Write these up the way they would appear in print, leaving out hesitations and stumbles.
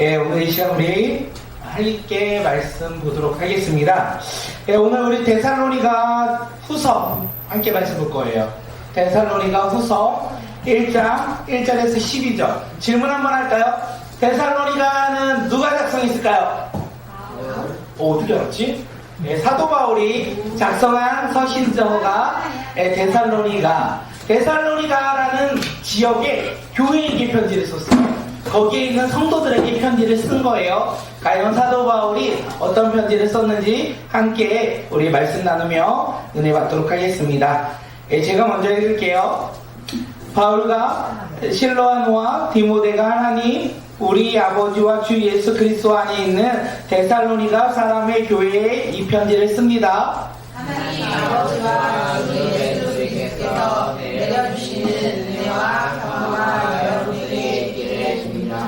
오늘 이 시간 우리 함께 말씀 보도록 하겠습니다. 오늘 우리 데살로니가 후서 함께 말씀 볼 거예요. 데살로니가 후서 1장 1절에서 12절. 질문 한번 할까요? 데살로니가는 누가 작성했을까요? 어떻게 알았지? 사도 바울이 작성한 서신서가 데살로니가라는 지역에 교회에게 편지를 썼어요. 거기에 있는 성도들에게 편지를 쓴 거예요. 과연 사도 바울이 어떤 편지를 썼는지 함께 우리 말씀 나누며 은혜 받도록 하겠습니다. 제가 먼저 읽을게요. 바울과 실로아노와 디모데가 하나님 우리 아버지와 주 예수 그리스도 안에 있는 데살로니가 사람의 교회에 이 편지를 씁니다. 하나님 아버지와 주 예수 그리스도께서 내려주시는 은혜와 평화가 여러분에게 있기를 빕니다.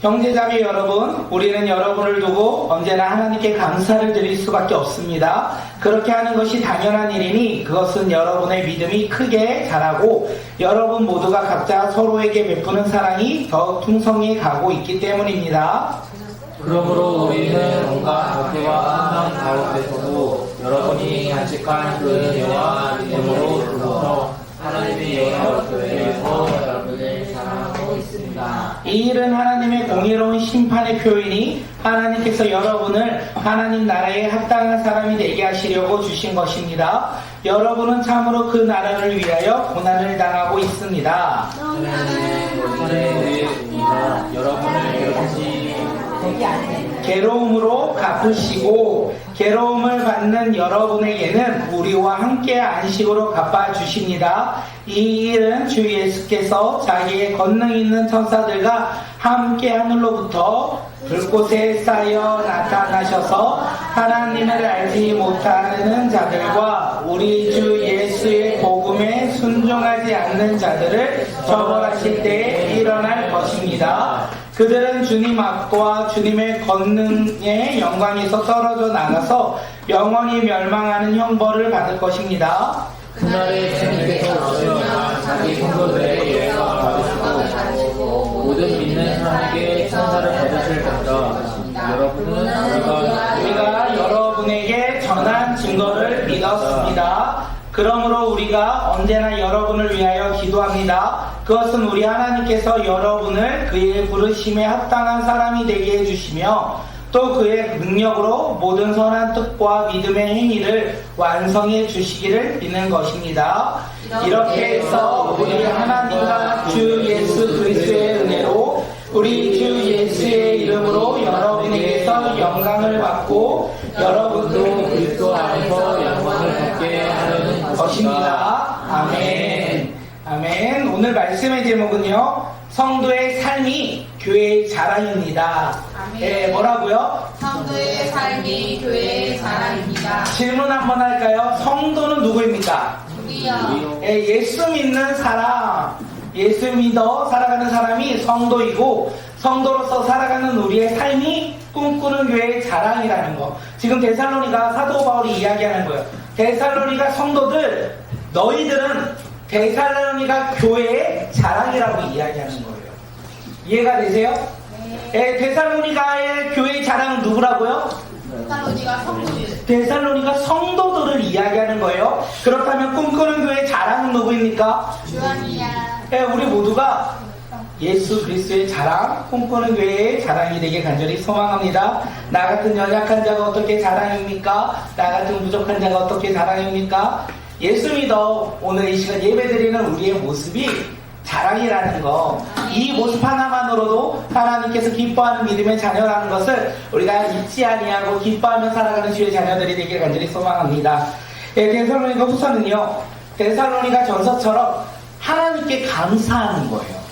형제자매 여러분, 우리는 여러분을 두고 언제나 하나님께 감사를 드릴 수밖에 없습니다. 그렇게 하는 것이 당연한 일이니 그것은 여러분의 믿음이 크게 자라고 여러분 모두가 각자 서로에게 베푸는 사랑이 더 풍성해 가고 있기 때문입니다. 그러므로 우리는 온갖 박해와 환난 가운데서도 여러분이 간직한 그 은혜와 믿음으로 들어서 하나님의 영광 교회에서 여러분을 사랑하고 있습니다. 이 일은 하나님의 공의로운 심판의 표현이 하나님께서 여러분을 하나님 나라에 합당한 사람이 되게 하시려고 주신 것입니다. 여러분은 참으로 그 나라를 위하여 고난을 당하고 있습니다. 하나님은 우리를 위해서 여러분을 괴롭히시 괴로움으로 갚으시고 괴로움을 받는 여러분에게는 우리와 함께 안식으로 갚아주십니다. 이 일은 주 예수께서 자기의 권능 있는 천사들과 함께 하늘로부터 불꽃에 쌓여 나타나셔서 하나님을 알지 못하는 자들과 우리 주 예수의 복음에 순종하지 않는 자들을 처벌하실 때에 일어날 것입니다. 그들은 주님 앞과 주님의 권능의 영광에서 떨어져 나가서 영원히 멸망하는 형벌을 받을 것입니다. 그날에 주님께서 오시면 자기 성도들의 예배가 받으시고 모든 믿는 사람에게 천사를 받으실 것이다. 여러분은 우리가 여러분에게 전한 증거를 믿었습니다. 그러므로 우리가 언제나 여러분을 위하여 기도합니다. 그것은 우리 하나님께서 여러분을 그의 부르심에 합당한 사람이 되게 해주시며 또 그의 능력으로 모든 선한 뜻과 믿음의 행위를 완성해 주시기를 믿는 것입니다. 이렇게 해서 우리 하나님과 주 예수 그리스도의 은혜로 우리 주 예수의 이름으로 여러분에게서 영광을 받고 여러분도 그리스도 안에서 영광을 받게 하려는 것입니다. 아멘. 아멘. 오늘 말씀의 제목은요, 성도의 삶이 교회의 자랑입니다. 아멘. 뭐라고요? 성도의 삶이 교회의 자랑입니다. 질문 한번 할까요? 성도는 누구입니까? 우리요. 예수 믿는 사람, 예수 믿어 살아가는 사람이 성도이고, 성도로서 살아가는 우리의 삶이 꿈꾸는 교회의 자랑이라는 거. 지금 데살로니가 사도 바울이 이야기하는 거예요. 데살로니가 성도들, 너희들은 데살로니가 교회의 자랑이라고 이야기하는 거예요. 이해가 되세요? 네. 데살로니가의 교회의 자랑은 누구라고요? 데살로니가 성도들. 데살로니가 성도들을 이야기하는 거예요. 그렇다면 꿈꾸는 교회의 자랑은 누구입니까? 주한이야. 우리 모두가 예수 그리스도의 자랑, 꿈꾸는 교회의 자랑이 되게 간절히 소망합니다. 나 같은 연약한 자가 어떻게 자랑입니까? 나 같은 부족한 자가 어떻게 자랑입니까? 예수 믿어 오늘 이 시간 예배드리는 우리의 모습이 자랑이라는 거, 이 모습 하나만으로도 하나님께서 기뻐하는 믿음의 자녀라는 것을 우리가 잊지 아니하고 기뻐하며 살아가는 주의 자녀들이 되길 간절히 소망합니다. 데살로니가 후서는요, 데살로니가 전서처럼 하나님께 감사하는 거예요.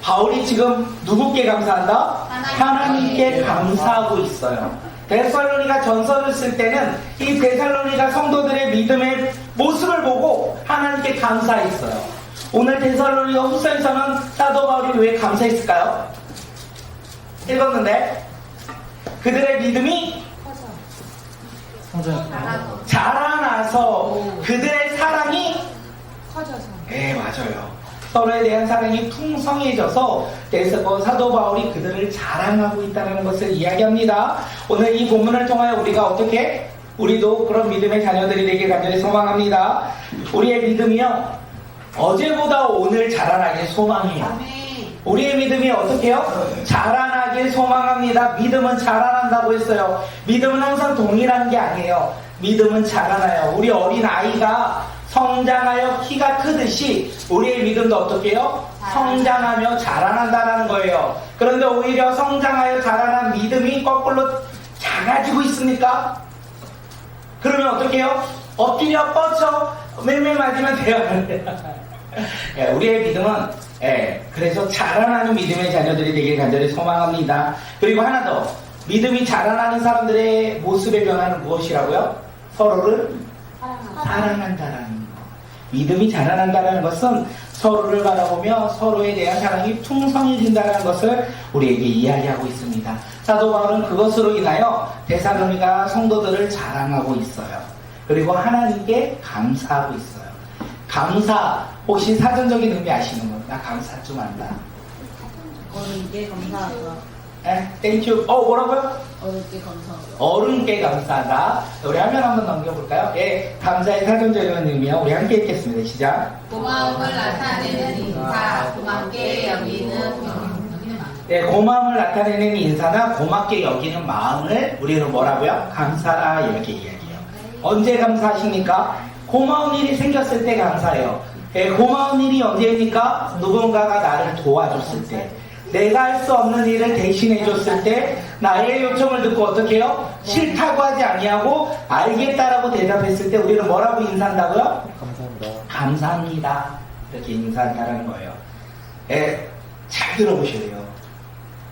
바울이 지금 누구께 감사한다? 하나님께 감사하고 있어요. 데살로니가 전서를 쓸 때는 이 데살로니가 성도들의 믿음의 모습을 보고 하나님께 감사했어요. 오늘 데살로니가 후서에서는 사도 바울이 왜 감사했을까요? 읽었는데 그들의 믿음이 자라나서 그들의 사랑이 커져서. 네, 맞아요. 서로에 대한 사랑이 풍성해져서 사도 바울이 그들을 자랑하고 있다는 것을 이야기합니다. 오늘 이 본문을 통하여 우리가 어떻게 우리도 그런 믿음의 자녀들이 되길 간절히 소망합니다. 우리의 믿음이요 어제보다 오늘 자라나길 소망해요. 아멘. 우리의 믿음이 어떻게 해요? 자라나길 소망합니다. 믿음은 자라난다고 했어요. 믿음은 항상 동일한 게 아니에요. 믿음은 자라나요. 우리 어린 아이가 성장하여 키가 크듯이 우리의 믿음도 어떻게 해요? 성장하며 자라난다는 거예요. 그런데 오히려 성장하여 자라난 믿음이 거꾸로 작아지고 있습니까? 그러면 어떻게 해요? 엎드려 뻗쳐 매매 맞으면 돼요. 예, 우리의 믿음은 그래서 자라나는 믿음의 자녀들이 되길 간절히 소망합니다. 그리고 하나 더 믿음이 자라나는 사람들의 모습의 변화는 무엇이라고요? 서로를 사랑한다라는 것. 믿음이 자라난다는 것은 서로를 바라보며 서로에 대한 사랑이 풍성해진다는 것을 우리에게 이야기하고 있습니다. 사도 바울은 그것으로 인하여 데살로니가 성도들을 자랑하고 있어요. 그리고 하나님께 감사하고 있어요. 감사, 혹시 사전적인 의미 아시는 분? 나 감사 좀 한다. 어른께 감사하다. 땡큐. 뭐라고요? 어른께 감사하다. 어른께 감사하다. 우리 화면 한번 넘겨볼까요? 예, 감사의 사전적인 의미요. 우리 함께 읽겠습니다. 시작. 고마움을 나타내는 인사, 고맙게 여기는 네, 고마움을 나타내는 인사나 고맙게 여기는 마음을 우리는 뭐라고요? 감사라 이렇게 이야기해요. 언제 감사하십니까? 고마운 일이 생겼을 때 감사해요. 예, 고마운 일이 언제입니까? 누군가가 나를 도와줬을 때, 내가 할 수 없는 일을 대신해줬을 때, 나의 요청을 듣고 어떻게 해요? 싫다고 하지 아니하고 알겠다라고 대답했을 때 우리는 뭐라고 인사한다고요? 감사합니다. 감사합니다. 이렇게 인사한다는 거예요. 예, 잘 들어보셔야 돼요.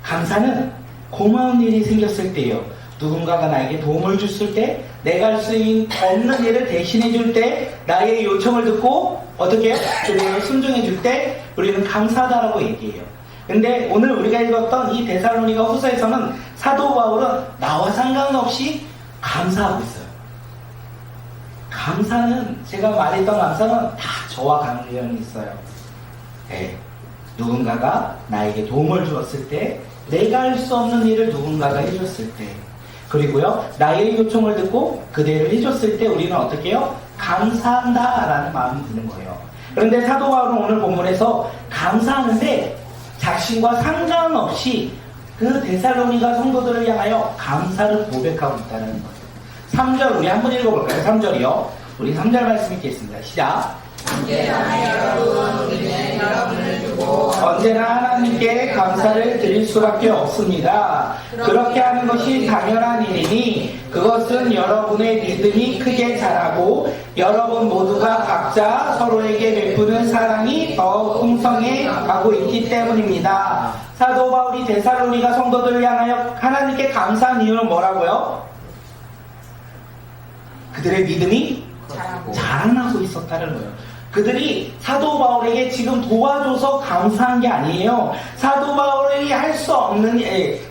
감사는 고마운 일이 생겼을 때요. 누군가가 나에게 도움을 줬을 때, 내가 할 수 없는 일을 대신해 줄 때, 나의 요청을 듣고 어떻게 해요? 그대로 순종해 줄 때 우리는 감사하다라고 얘기해요. 근데 오늘 우리가 읽었던 이 데살로니가 후서에서는 사도 바울은 나와 상관없이 감사하고 있어요. 감사는, 제가 말했던 감사는 다 저와 관련이 있어요. 네. 누군가가 나에게 도움을 주었을 때, 내가 할 수 없는 일을 누군가가 해줬을 때, 그리고요 나의 요청을 듣고 그대로 해줬을 때 우리는 어떻게 해요? 감사한다라는 마음이 드는 거예요. 그런데 사도 바울은 오늘 본문에서 감사하는데 자신과 상관없이 그 데살로니가 성도들을 향하여 감사를 고백하고 있다는 거예요. 3절 우리 한번 읽어볼까요? 3절이요. 우리 3절 말씀 읽겠습니다. 시작. 언제나 하나님께 감사를 드릴 수밖에 없습니다. 그렇게 하는 것이 당연한 일이니 그것은 여러분의 믿음이 크게 자라고 여러분 모두가 각자 서로에게 베푸는 사랑이 더 풍성해 가고 있기 때문입니다. 사도 바울이 데살로니가 성도들을 향하여 하나님께 감사한 이유는 뭐라고요? 그들의 믿음이 자라나고 있었다는 거예요. 그들이 사도 바울에게 지금 도와줘서 감사한 게 아니에요. 사도 바울이 할 수 없는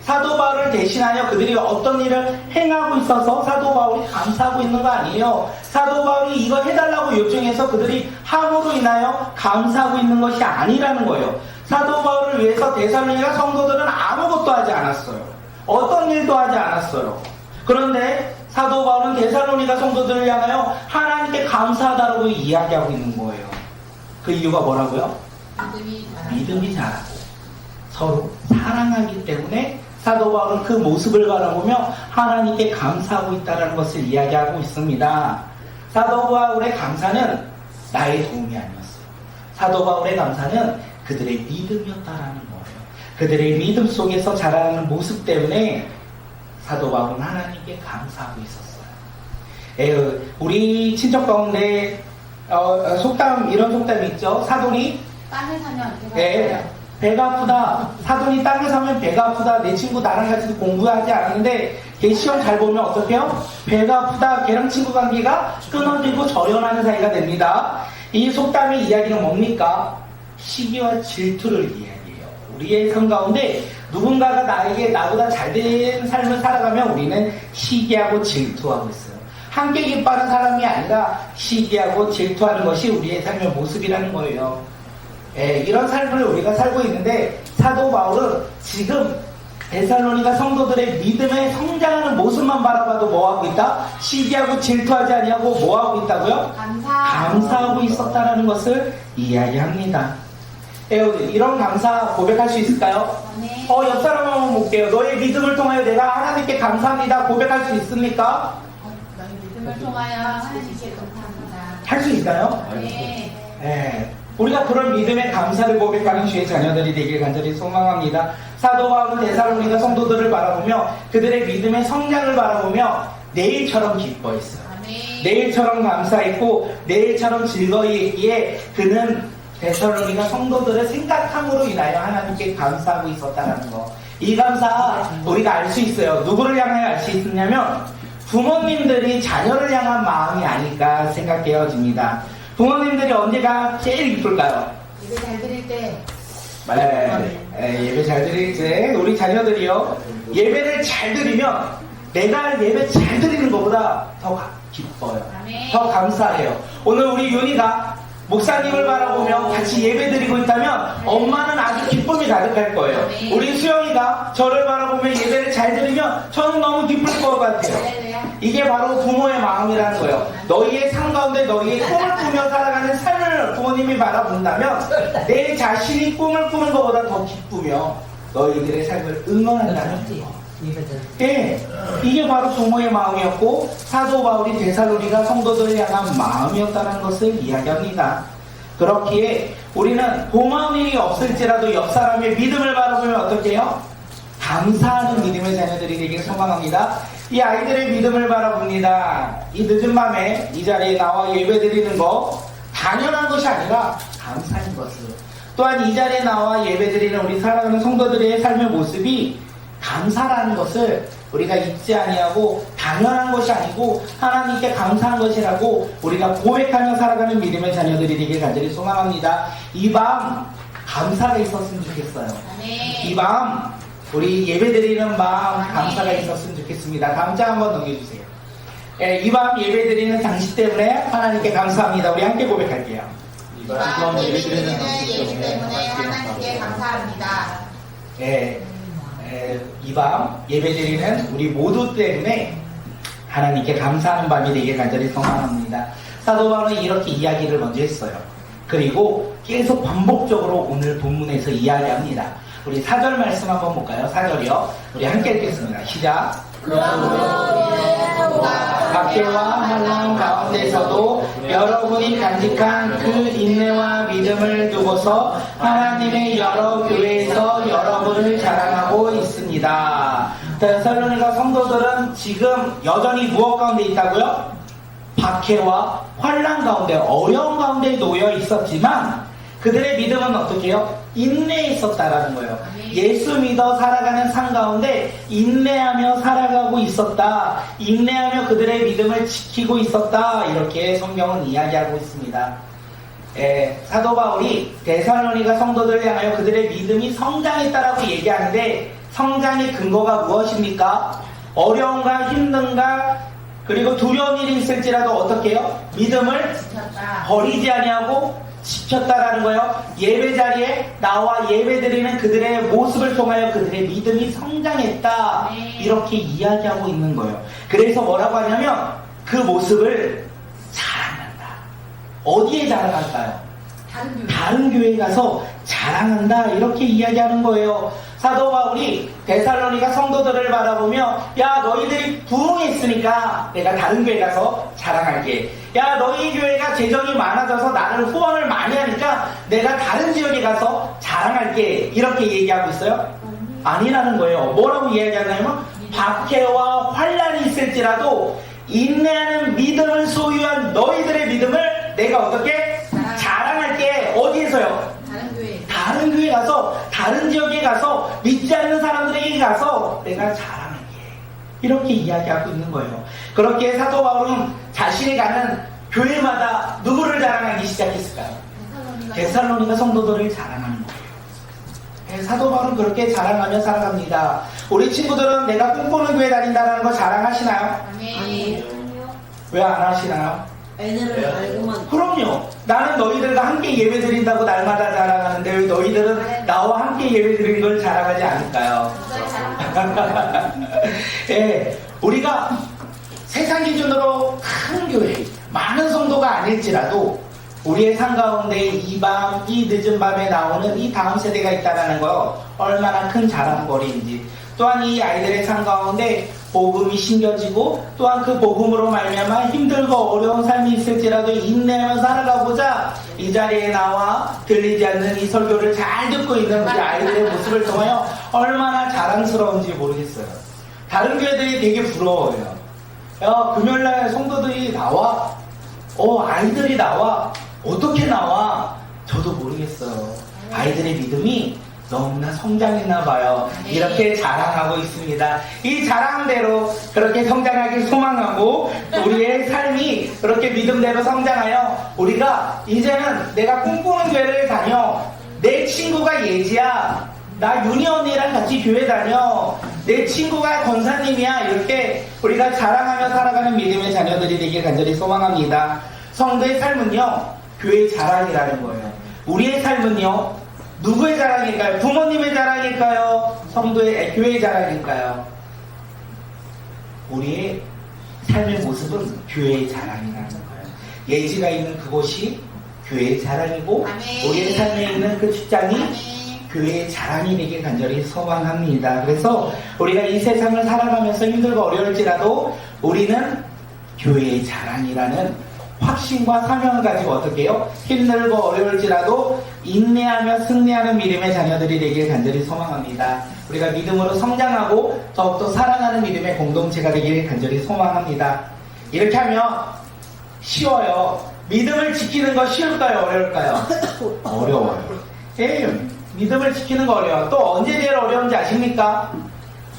사도 바울을 대신하여 그들이 어떤 일을 행하고 있어서 사도 바울이 감사하고 있는 거 아니에요. 사도 바울이 이거 해달라고 요청해서 그들이 함으로 인하여 감사하고 있는 것이 아니라는 거예요. 사도 바울을 위해서 데살로니가 성도들은 아무것도 하지 않았어요. 어떤 일도 하지 않았어요. 그런데 사도 바울은 데살로니가 성도들을 향하여 하나님께 감사하다라고 이야기하고 있는 거예요. 그 이유가 뭐라고요? 믿음이 자라고 서로 사랑하기 때문에 사도 바울은 그 모습을 바라보며 하나님께 감사하고 있다는 것을 이야기하고 있습니다. 사도 바울의 감사는 나의 도움이 아니었어요. 사도 바울의 감사는 그들의 믿음이었다라는 거예요. 그들의 믿음 속에서 자라는 모습 때문에 사도 바울은 하나님께 감사하고 있었어요. 우리 친척 가운데 속담, 이런 속담이 있죠. 사돈이 땅을 사면 배가 아프다. 사돈이 땅을 사면 배가 아프다. 내 친구 나랑 같이 공부하지 않았는데 걔 시험 잘 보면 어떻게 해요? 배가 아프다. 걔랑 친구 관계가 끊어지고 절연하는 사이가 됩니다. 이 속담의 이야기는 뭡니까? 시기와 질투를 이야기해요. 우리의 삶 가운데 누군가가 나보다 잘된 삶을 살아가면 우리는 시기하고 질투하고 있어요. 함께 기뻐하는 사람이 아니라 시기하고 질투하는 것이 우리의 삶의 모습이라는 거예요. 이런 삶을 우리가 살고 있는데 사도 바울은 지금 데살로니가 성도들의 믿음의 성장하는 모습만 바라봐도 뭐하고 있다? 시기하고 질투하지 아니하고 뭐하고 있다고요? 감사하고 있었다라는 것을 이야기합니다. 이런 감사 고백할 수 있을까요? 네. 옆 사람 한번 볼게요. 너의 믿음을 통하여 내가 하나님께 감사합니다. 고백할 수 있습니까? 너희 믿음을 통하여 하나님께 감사합니다. 할 수 있나요? 네. 우리가 그런 믿음의 감사를 고백하는 주의 자녀들이 되길 간절히 소망합니다. 사도 바울은 데살로니가 성도들을 바라보며 그들의 믿음의 성장을 바라보며 내일처럼 기뻐했어요. 내일처럼 감사했고 내일처럼 즐거이했기에 그는 데살로니가 성도들을 생각함으로 인하여 하나님께 감사하고 있었다는 거. 이 감사 우리가 알 수 있어요. 누구를 향하여 알 수 있느냐면 부모님들이 자녀를 향한 마음이 아닐까 생각되어집니다. 부모님들이 언제가 제일 기쁠까요? 예배 잘 드릴 때. 예배 잘 드릴 때 우리 자녀들이요, 예배를 잘 드리면 내가 예배 잘 드리는 것보다 더 기뻐요. 더 감사해요. 오늘 우리 윤희가 목사님을 바라보며 같이 예배 드리고 있다면 엄마는 아주 기쁨이 가득할 거예요. 우리 수영이가 저를 바라보며 예배를 잘 드리면 저는 너무 기쁠 것 같아요. 이게 바로 부모의 마음이라는 거예요. 너희의 삶 가운데 너희의 꿈을 꾸며 살아가는 삶을 부모님이 바라본다면 내 자신이 꿈을 꾸는 것보다 더 기쁘며 너희들의 삶을 응원한다는 거. 이게 바로 부모의 마음이었고 사도 바울이 데살로니가 성도들을 향한 마음이었다는 것을 이야기합니다. 그렇기에 우리는 고마운 일이 없을지라도 옆 사람의 믿음을 바라보면 어떻게 해요? 감사하는 믿음의 자녀들이 되길 소망합니다. 이 아이들의 믿음을 바라봅니다. 이 늦은 밤에 이 자리에 나와 예배드리는 거 당연한 것이 아니라 감사인 것을, 또한 이 자리에 나와 예배드리는 우리 사랑하는 성도들의 삶의 모습이 감사라는 것을 우리가 잊지 아니하고 당연한 것이 아니고 하나님께 감사한 것이라고 우리가 고백하며 살아가는 믿음의 자녀들이 되길 간절히 소망합니다. 이 밤 감사가 있었으면 좋겠어요. 이 밤 우리 예배드리는 밤 감사가 있었으면 좋겠습니다. 다음 장 한번 넘겨주세요. 이 밤 예배드리는 당신 때문에 하나님께 감사합니다. 우리 함께 고백할게요. 이 밤 예배드리는 예배 때문에 하나님께 감사합니다. 이 밤 예배드리는 우리 모두 때문에 하나님께 감사하는 밤이 되길 간절히 소망합니다. 사도 바울은 이렇게 이야기를 먼저 했어요. 그리고 계속 반복적으로 오늘 본문에서 이야기합니다. 우리 4절 말씀 한번 볼까요? 4절이요. 우리 함께 읽겠습니다. 시작. 박해와 환난 가운데서도 여러분이 간직한 그 인내와 믿음을 두고서 하나님의 여러 교회에서 여러분을 자랑하고 있습니다. 데살로니가 성도들은 지금 여전히 무엇 가운데 있다고요? 박해와 환난 가운데, 어려운 가운데 놓여 있었지만 그들의 믿음은 어떻게 해요? 인내했었다라는 거예요. 예수 믿어 살아가는 삶 가운데 인내하며 살아가고 있었다. 인내하며 그들의 믿음을 지키고 있었다. 이렇게 성경은 이야기하고 있습니다. 사도 바울이 데살로니가 성도들을 향하여 그들의 믿음이 성장했다라고 얘기하는데 성장의 근거가 무엇입니까? 어려움과 힘든가 그리고 두려운 일이 있을지라도 어떻게 해요? 믿음을 버리지 아니하고 지켰다라는 거예요. 예배 자리에 나와 예배드리는 그들의 모습을 통하여 그들의 믿음이 성장했다. 이렇게 이야기하고 있는 거예요. 그래서 뭐라고 하냐면 그 모습을 자랑한다. 어디에 자랑할까요? 다른 교회에 가서 자랑한다. 이렇게 이야기하는 거예요. 사도 바울이 데살로니가 성도들을 바라보며 야 너희들이 부흥했으니까 내가 다른 교회 가서 자랑할게. 야 너희 교회가 재정이 많아져서 나를 후원을 많이 하니까 내가 다른 지역에 가서 자랑할게. 이렇게 얘기하고 있어요? 아니라는 거예요. 뭐라고 이야기하냐면 박해와 환난이 있을지라도 인내하는 믿음을 소유한 너희들의 믿음을 내가 어떻게 자랑할게. 어디에서요? 다른 교회 가서, 다른 지역에 가서, 믿지 않는 사람들에게 가서 내가 자랑할게. 이렇게 이야기하고 있는 거예요. 그렇게 사도 바울은 자신이 가는 교회마다 누구를 자랑하기 시작했을까요? 데살로니가 성도들을 자랑하는 거예요. 사도 바울은 그렇게 자랑하며 살아갑니다. 우리 친구들은 내가 꿈꾸는 교회 다닌다는 거 자랑하시나요? 왜 안 하시나요? 애들은 알고만. 그럼요. 나는 너희들과 함께 예배 드린다고 날마다 자랑하는데 왜 너희들은 나와 함께 예배 드린 걸 자랑하지 않을까요? 예, 우리가 세상 기준으로 큰 교회, 많은 성도가 아닐지라도 우리의 삶 가운데 이 늦은 밤에 나오는 이 다음 세대가 있다는 거 얼마나 큰 자랑거리인지, 또한 이 아이들의 삶 가운데 복음이 심겨지고 또한 그 복음으로 말미암아 힘들고 어려운 삶이 있을지라도 인내하며 살아가고자 이 자리에 나와 들리지 않는 이 설교를 잘 듣고 있는 우리 아이들의 모습을 통하여 얼마나 자랑스러운지 모르겠어요. 다른 교회들이 되게 부러워요. 금요일날 성도들이 나와, 아이들이 나와, 어떻게 나와? 저도 모르겠어요. 아이들의 믿음이 너무나 성장했나 봐요. 이렇게 자랑하고 있습니다. 이 자랑대로 그렇게 성장하길 소망하고 우리의 삶이 그렇게 믿음대로 성장하여 우리가 이제는 내가 꿈꾸는 교회를 다녀, 내 친구가 예지야, 나 윤희 언니랑 같이 교회 다녀, 내 친구가 권사님이야, 이렇게 우리가 자랑하며 살아가는 믿음의 자녀들이 되길 간절히 소망합니다. 성도의 삶은요, 교회의 자랑이라는 거예요. 우리의 삶은요, 누구의 자랑일까요? 부모님의 자랑일까요? 교회의 자랑일까요? 우리의 삶의 모습은 교회의 자랑이라는 거예요. 예지가 있는 그곳이 교회의 자랑이고, 아멘. 우리의 삶에 있는 그 직장이 아멘. 교회의 자랑이 되길 간절히 소망합니다. 그래서 우리가 이 세상을 살아가면서 힘들고 어려울지라도 우리는 교회의 자랑이라는 확신과 사명을 가지고 어떻게 해요? 힘들고 어려울지라도 인내하며 승리하는 믿음의 자녀들이 되길 간절히 소망합니다. 우리가 믿음으로 성장하고 더욱더 살아가는 믿음의 공동체가 되길 간절히 소망합니다. 이렇게 하면 쉬워요. 믿음을 지키는 거 쉬울까요? 어려울까요? 어려워요. 예, 믿음을 지키는 거 어려워요. 또 언제 제일 어려운지 아십니까?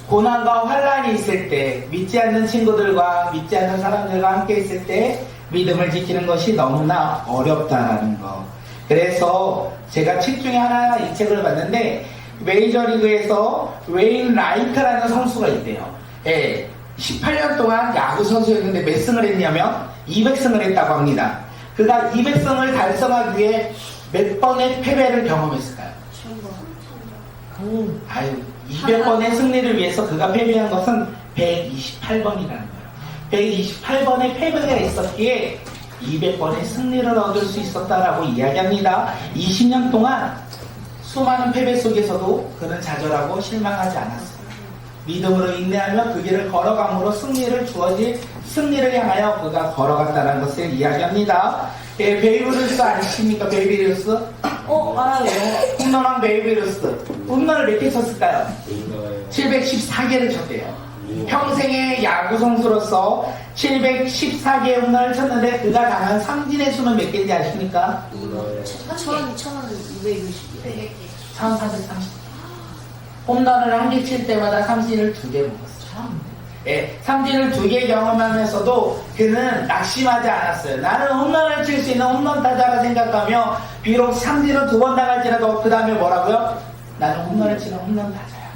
고난과 환란이 있을 때, 믿지 않는 친구들과 믿지 않는 사람들과 함께 있을 때 믿음을 지키는 것이 너무나 어렵다는 거. 그래서 제가 책 중에 하나 이 책을 봤는데 메이저리그에서 웨인 라이트라는 선수가 있대요. 예, 18년 동안 야구 선수였는데 몇 승을 했냐면 200승을 했다고 합니다. 그가 200승을 달성하기 위해 몇 번의 패배를 경험했을까요? 200번의 승리를 위해서 그가 패배한 것은 128번이라는 거예요. 128번의 패배가 있었기에 200번의 승리를 얻을 수 있었다라고 이야기합니다. 20년 동안 수많은 패배 속에서도 그는 좌절하고 실망하지 않았어요. 믿음으로 인내하며 그 길을 걸어감으로 승리를 향하여 그가 걸어갔다는 것을 이야기합니다. 예, 베이브 루스 아십니까? 베이비 루스? 알아요. 홈런왕 베이비 루스. 홈런을 몇 개 쳤을까요? 714개를 쳤대요. 평생의 야구 선수로서 714개의 홈런을 쳤는데 그가 당한 삼진의 수는 몇 개인지 아십니까? 1260. 1430. 홈런을 한 개 칠 때마다 삼진을 2개 먹었어요. 예, 삼진을 2개 경험하면서도 그는 낙심하지 않았어요. 나는 홈런을 칠 수 있는 홈런 타자가 생각하며 비록 삼진을 2번 당할지라도 그 다음에 뭐라고요? 나는 홈런을 치는 홈런 타자야.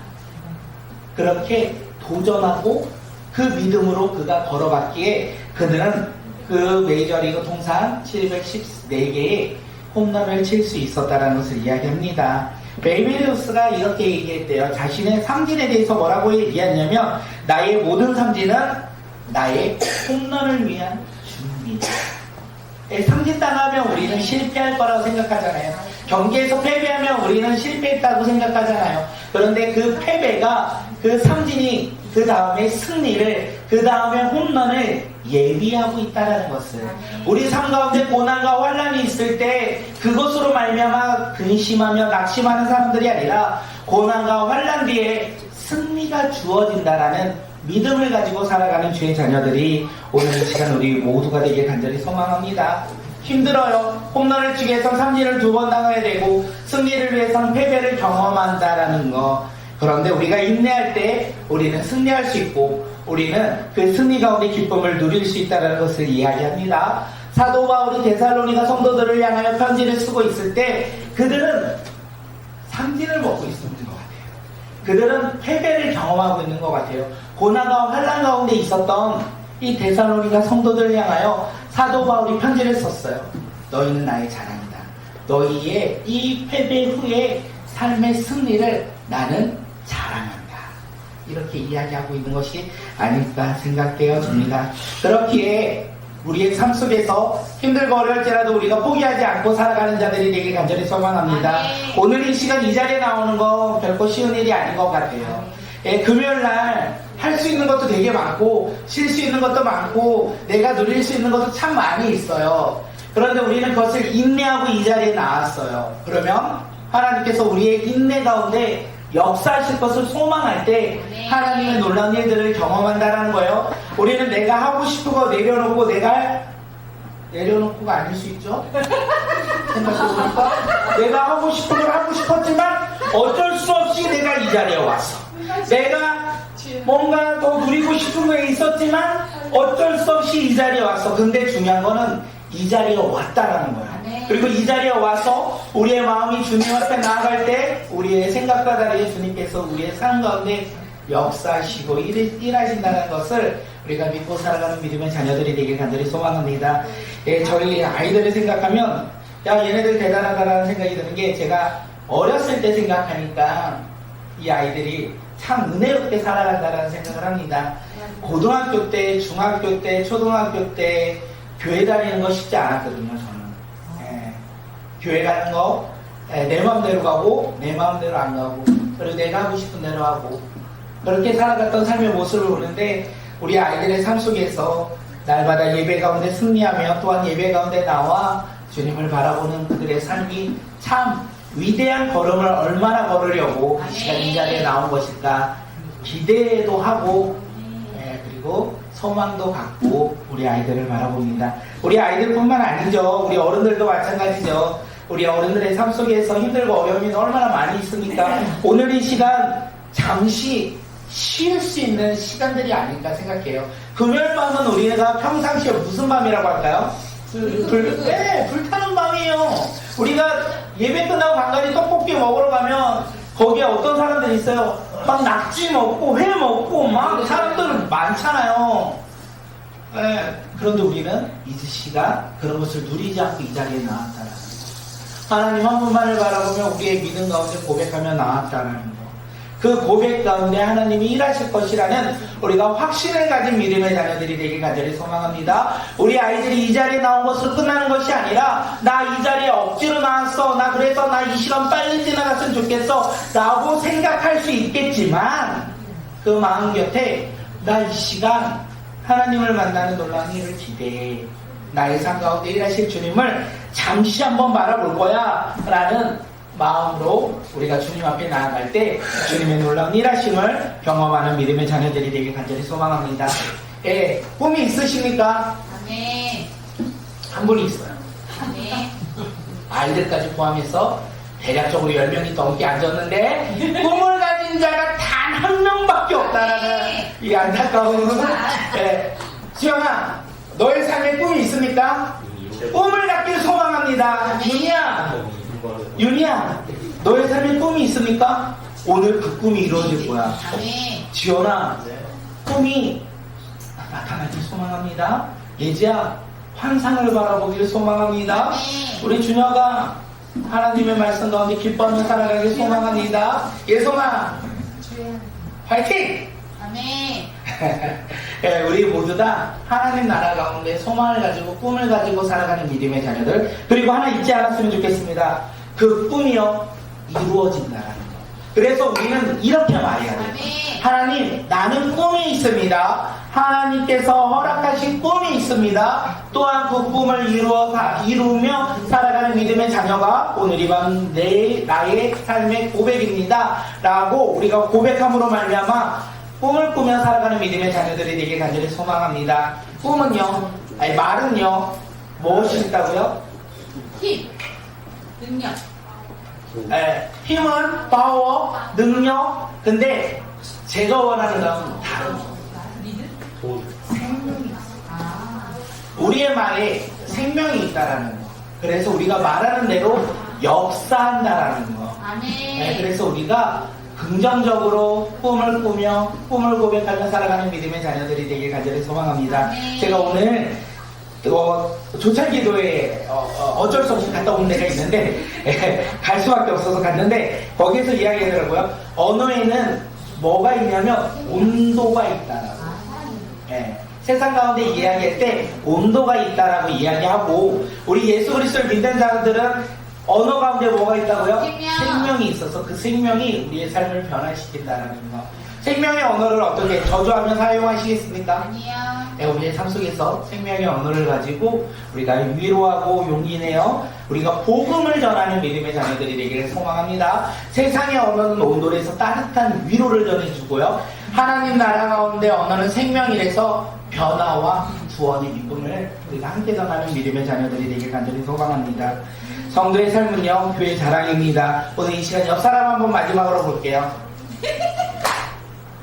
그렇게 도전하고 그 믿음으로 그가 걸어갔기에 그들은 그 메이저리그 통산 714개의 홈런을 칠 수 있었다는 것을 이야기합니다. 베이비 루스가 이렇게 얘기했대요. 자신의 삼진에 대해서 뭐라고 얘기했냐면 나의 모든 삼진은 나의 홈런을 위한 준비다. 삼진 당하면 우리는 실패할 거라고 생각하잖아요. 경기에서 패배하면 우리는 실패했다고 생각하잖아요. 그런데 그 패배가 그 삼진이 그 다음에 승리를, 그 다음에 홈런을 예비하고 있다는 것을, 우리 삶 가운데 고난과 환란이 있을 때 그것으로 말미암아 근심하며 낙심하는 사람들이 아니라 고난과 환란 뒤에 승리가 주어진다라는 믿음을 가지고 살아가는 주의 자녀들이 오늘 이 시간 우리 모두가 되길 간절히 소망합니다. 힘들어요. 홈런을 치기 위해선 삼진을 2번 당해야 되고 승리를 위해선 패배를 경험한다라는 거. 그런데 우리가 인내할 때 우리는 승리할 수 있고 우리는 그 승리 가운데 기쁨을 누릴 수 있다는 것을 이야기합니다. 사도 바울이 데살로니가 성도들을 향하여 편지를 쓰고 있을 때 그들은 삼진을 먹고 있었는 것 같아요. 그들은 패배를 경험하고 있는 것 같아요. 고난과 환난 가운데 있었던 이 데살로니가 성도들을 향하여 사도 바울이 편지를 썼어요. 너희는 나의 자랑이다. 너희의 이 패배 후에 삶의 승리를 나는 자랑한다. 이렇게 이야기하고 있는 것이 아닐까 생각되어 집니다. 그렇기에 우리의 삶 속에서 힘들고 어려울지라도 우리가 포기하지 않고 살아가는 자들이 되길 간절히 소망합니다. 오늘 이 시간 이 자리에 나오는 거 결코 쉬운 일이 아닌 것 같아요. 금요일 날 할 수 있는 것도 되게 많고 쉴 수 있는 것도 많고 내가 누릴 수 있는 것도 참 많이 있어요. 그런데 우리는 그것을 인내하고 이 자리에 나왔어요. 그러면 하나님께서 우리의 인내 가운데 역사하실 것을 소망할 때 하나님의 놀라운 일들을 경험한다는 거예요. 우리는 내가 하고 싶은 거 내려놓고 내려놓고가 아닐 수 있죠. 생각해보니까 내가 하고 싶은 걸 하고 싶었지만 어쩔 수 없이 내가 이 자리에 왔어. 내가 뭔가 더 누리고 싶은 게 있었지만 어쩔 수 없이 이 자리에 왔어. 근데 중요한 거는 이 자리에 왔다라는 거예요. 그리고 이 자리에 와서 우리의 마음이 주님 앞에 나아갈 때 우리의 생각과 다르게 주님께서 우리의 삶 가운데 역사하시고 일하신다는 것을 우리가 믿고 살아가는 믿음의 자녀들이 되길 간절히 소망합니다. 저희 아이들을 생각하면 야 얘네들 대단하다라는 생각이 드는 게 제가 어렸을 때 생각하니까 이 아이들이 참 은혜롭게 살아간다라는 생각을 합니다. 고등학교 때, 중학교 때, 초등학교 때 교회 다니는 거 쉽지 않았거든요. 저는 교회 가는 거 내 마음대로 가고 내 마음대로 안 가고 그리고 내가 하고 싶은 대로 하고 그렇게 살아갔던 삶의 모습을 보는데 우리 아이들의 삶 속에서 날마다 예배 가운데 승리하며 또한 예배 가운데 나와 주님을 바라보는 그들의 삶이 참 위대한 걸음을 얼마나 걸으려고 이 시간 이 자리에 나온 것일까 기대도 하고 그리고 소망도 갖고 우리 아이들을 바라봅니다. 우리 아이들뿐만 아니죠. 우리 어른들도 마찬가지죠. 우리 어른들의 삶 속에서 힘들고 어려움이 얼마나 많이 있습니까? 오늘 이 시간 잠시 쉴 수 있는 시간들이 아닐까 생각해요. 금요일 밤은 우리가 평상시에 무슨 밤이라고 할까요? 불타는 밤이에요. 우리가 예배 끝나고 간간히 떡볶이 먹으러 가면 거기에 어떤 사람들이 있어요. 막 낙지 먹고 회 먹고 막 사람들 많잖아요. 그런데 우리는 이 시간 그런 것을 누리지 않고 이 자리에 나왔다는 거. 하나님 한 분만을 바라보며 우리의 믿음 가운데 고백하며 나왔다는 거. 그 고백 가운데 하나님이 일하실 것이라는 우리가 확신을 가진 믿음의 자녀들이 되길 간절히 소망합니다. 우리 아이들이 이 자리에 나온 것으로 끝나는 것이 아니라 나 이 자리에 억지로 나왔어. 나 그래서 나 이 시간 빨리 지나갔으면 좋겠어. 라고 생각할 수 있겠지만 그 마음 곁에 나 이 시간 하나님을 만나는 놀라운 일을 기대해. 나의 삶 가운데 일하실 주님을 잠시 한번 바라볼 거야. 라는 마음으로 우리가 주님 앞에 나아갈 때 주님의 놀라운 일하심을 경험하는 믿음의 자녀들이 되길 간절히 소망합니다. 꿈이 있으십니까? 아멘. 한 분이 있어요. 아멘. 아이들까지 포함해서 대략적으로 10명이 넘게 앉았는데 꿈을 가진 자가 단 한 명밖에 없다라는 이 안타까운 수영아 너의 삶에 꿈이 있습니까? 꿈을 갖길 소망합니다. 윤이야 너의 삶에 꿈이 있습니까? 오늘 그 꿈이 이루어질 거야. 지연아 꿈이 나타나길 소망합니다. 예지야 환상을 바라보길 소망합니다. 우리 준혁아 하나님의 말씀 가운데 기뻐하며 살아가길 소망합니다. 예성아 파이팅! 아멘. 우리 모두 다 하나님 나라 가운데 소망을 가지고 꿈을 가지고 살아가는 믿음의 자녀들. 그리고 하나 잊지 않았으면 좋겠습니다. 그 꿈이요 이루어진다라는 거. 그래서 우리는 이렇게 말해야 돼요. 하나님 나는 꿈이 있습니다. 하나님께서 허락하신 꿈이 있습니다. 또한 그 꿈을 이루며 살아가는 믿음의 자녀가 오늘 이 밤 나의 삶의 고백입니다. 라고 우리가 고백함으로 말미암아 꿈을 꾸며 살아가는 믿음의 자녀들이 되길 간절히 소망합니다. 꿈은요, 말은요, 무엇일까고요? 힘, 능력. 힘은 파워, 능력. 근데 제가 원하는 건 다른 거. 생명이 있어. 우리의 말에 생명이 있다라는 거. 그래서 우리가 말하는 대로 역사한다라는 거. 그래서 우리가 긍정적으로 꿈을 꾸며 꿈을 고백하며 살아가는 믿음의 자녀들이 되길 간절히 소망합니다. 제가 오늘 조찰기도에 어쩔 수 없이 갔다 온 데가 있는데 갈 수밖에 없어서 갔는데 거기에서 이야기하더라고요. 언어에는 뭐가 있냐면 온도가 있다라고. 예, 세상 가운데 이야기할 때 온도가 있다라고 이야기하고 우리 예수 그리스도를 믿는 자들은 언어 가운데 뭐가 있다고요? 생명이 있어서 그 생명이 우리의 삶을 변화시킨다는 거. 생명의 언어를 어떻게 저주하며 사용하시겠습니까? 아니요. 네, 우리의 삶 속에서 생명의 언어를 가지고 우리가 위로하고 용기내어 우리가 복음을 전하는 믿음의 자녀들이 되기를 소망합니다. 세상의 언어는 온돌에서 따뜻한 위로를 전해주고요. 하나님 나라 가운데 언어는 생명이라서 변화와 구원의 기쁨을 우리가 함께 전하는 믿음의 자녀들이 되길 간절히 소망합니다. 성도의 삶은요, 교회 자랑입니다. 오늘 이 시간 옆 사람 한번 마지막으로 볼게요.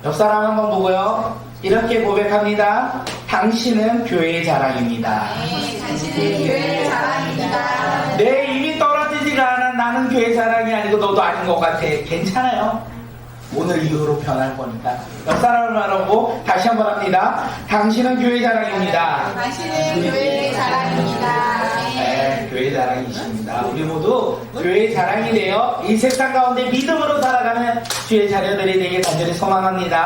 옆 사람 한번 보고요. 이렇게 고백합니다. 당신은 교회의 자랑입니다. 네, 당신은 교회의 자랑입니다. 내 입이 떨어지지가 않아. 나는 교회 자랑이 아니고 너도 아닌 것 같아. 괜찮아요. 오늘 이후로 변할 거니까. 옆 사람을 말하고 다시 한번 합니다. 당신은 교회 자랑입니다. 당신은 교회의 자랑입니다. 네, 교회 자랑이십니다. 우리 모두 교회 자랑이 되어 이 세상 가운데 믿음으로 살아가는 주의 자녀들이 되길 간절히 소망합니다.